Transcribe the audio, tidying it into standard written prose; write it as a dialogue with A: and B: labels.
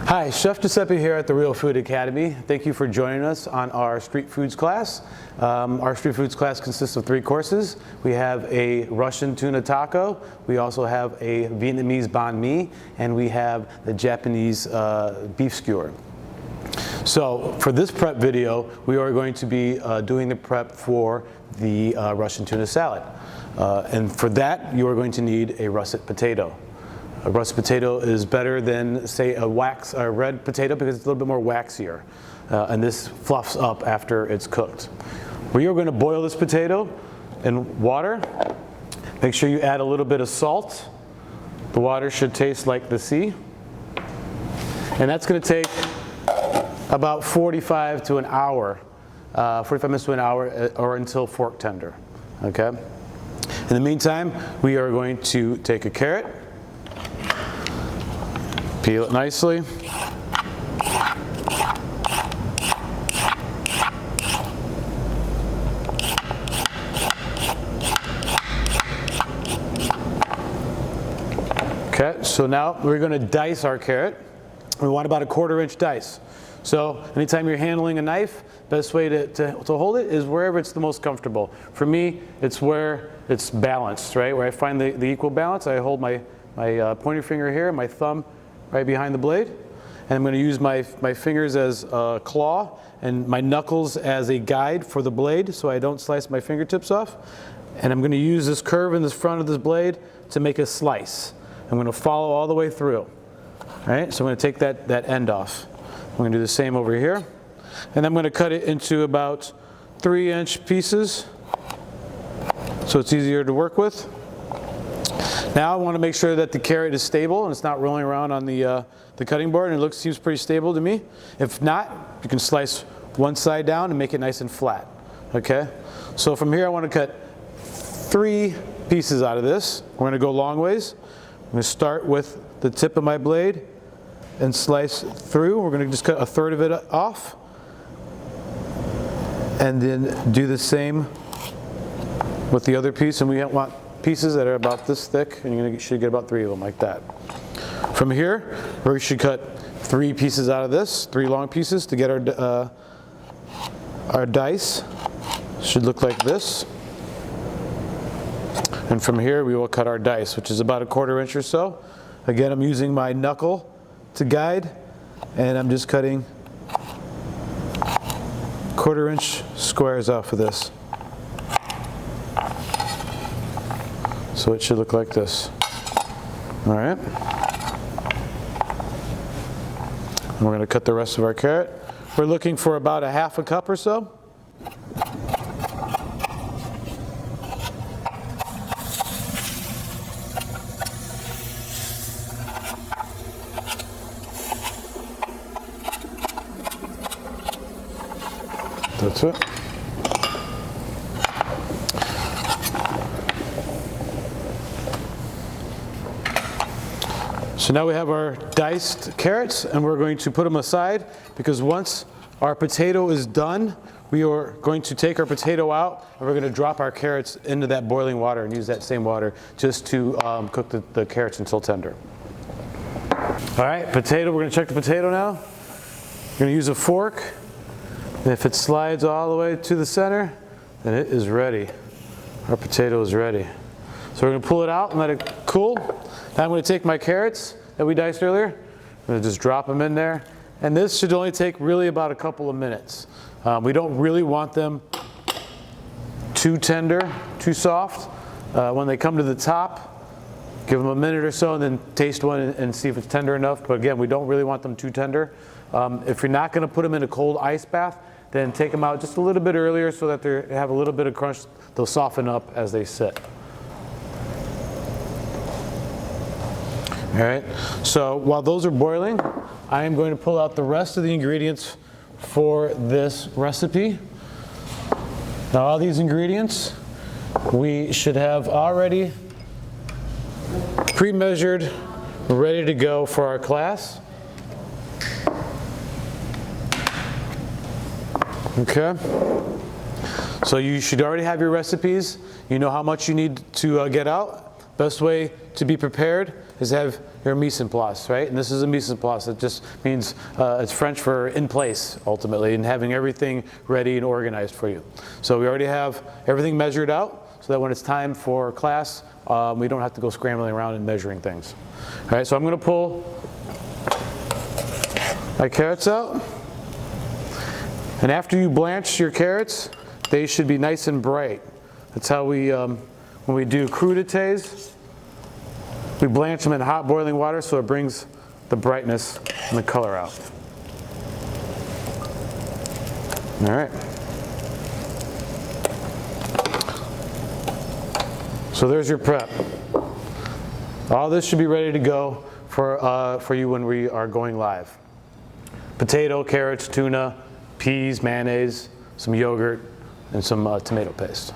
A: Hi, Chef Giuseppe here at the Real Food Academy. Thank you for joining us on our street foods class. Our street foods class consists of 3 courses. We have a Russian tuna taco, we also have a Vietnamese banh mi, and we have the Japanese beef skewer. So for this prep video, we are going to be doing the prep for the Russian tuna salad. And for that, you are going to need a russet potato. A russet potato is better than, say, a red potato because it's a little bit more waxier. And this fluffs up after it's cooked. We are going to boil this potato in water. Make sure you add a little bit of salt. The water should taste like the sea. And that's going to take about 45 to an hour, 45 minutes to an hour, or until fork tender. Okay? In the meantime, we are going to take a carrot, peel it nicely. Okay, so now we're going to dice our carrot. We want about a 1/4 inch dice. So anytime you're handling a knife, best way to hold it is wherever it's the most comfortable. For me, it's where it's balanced, right? Where I find the equal balance. I hold my pointer finger here, my thumb right behind the blade. And I'm going to use my fingers as a claw and my knuckles as a guide for the blade so I don't slice my fingertips off. And I'm going to use this curve in the front of this blade to make a slice. I'm going to follow all the way through. All right, so I'm going to take that end off. I'm going to do the same over here. And I'm going to cut it into about 3-inch pieces so it's easier to work with. Now I want to make sure that the carrot is stable and it's not rolling around on the cutting board, and seems pretty stable to me. If not, you can slice one side down and make it nice and flat. Okay? So from here I want to cut 3 pieces out of this. We're going to go long ways. I'm going to start with the tip of my blade and slice through. We're going to just cut 1/3 of it off. And then do the same with the other piece, and we want pieces that are about this thick, and you should get about 3 of them like that. From here, we should cut 3 pieces out of this, 3 long pieces to get our dice. Should look like this. And from here, we will cut our dice, which is about a 1/4 inch or so. Again, I'm using my knuckle to guide, and I'm just cutting 1/4 inch squares off of this. So it should look like this. All right. And we're going to cut the rest of our carrot. We're looking for about a 1/2 cup or so. That's it. So now we have our diced carrots, and we're going to put them aside because once our potato is done, we are going to take our potato out and we're going to drop our carrots into that boiling water and use that same water just to cook the carrots until tender. All right, potato, we're going to check the potato now. We're going to use a fork. And if it slides all the way to the center, then it is ready. Our potato is ready. So we're going to pull it out and let it cool. Now I'm going to take my carrots that we diced earlier. I'm going to just drop them in there. And this should only take really about a couple of minutes. We don't really want them too tender, too soft. When they come to the top, give them a minute or so and then taste one and see if it's tender enough. But again, we don't really want them too tender. If you're not going to put them in a cold ice bath, then take them out just a little bit earlier so that they have a little bit of crunch. They'll soften up as they sit. All right, so while those are boiling, I am going to pull out the rest of the ingredients for this recipe. Now all these ingredients we should have already pre-measured, ready to go for our class. Okay, so you should already have your recipes. You know how much you need to get out. best way to be prepared is to have your mise en place, right? And this is a mise en place. It just means it's French for in place, ultimately, and having everything ready and organized for you. So we already have everything measured out so that when it's time for class, we don't have to go scrambling around and measuring things. All right, so I'm going to pull my carrots out. And after you blanch your carrots, they should be nice and bright. That's how we, when we do crudités, we blanch them in hot boiling water so it brings the brightness and the color out. All right. So there's your prep. All this should be ready to go for you when we are going live. Potato, carrots, tuna, peas, mayonnaise, some yogurt, and some tomato paste.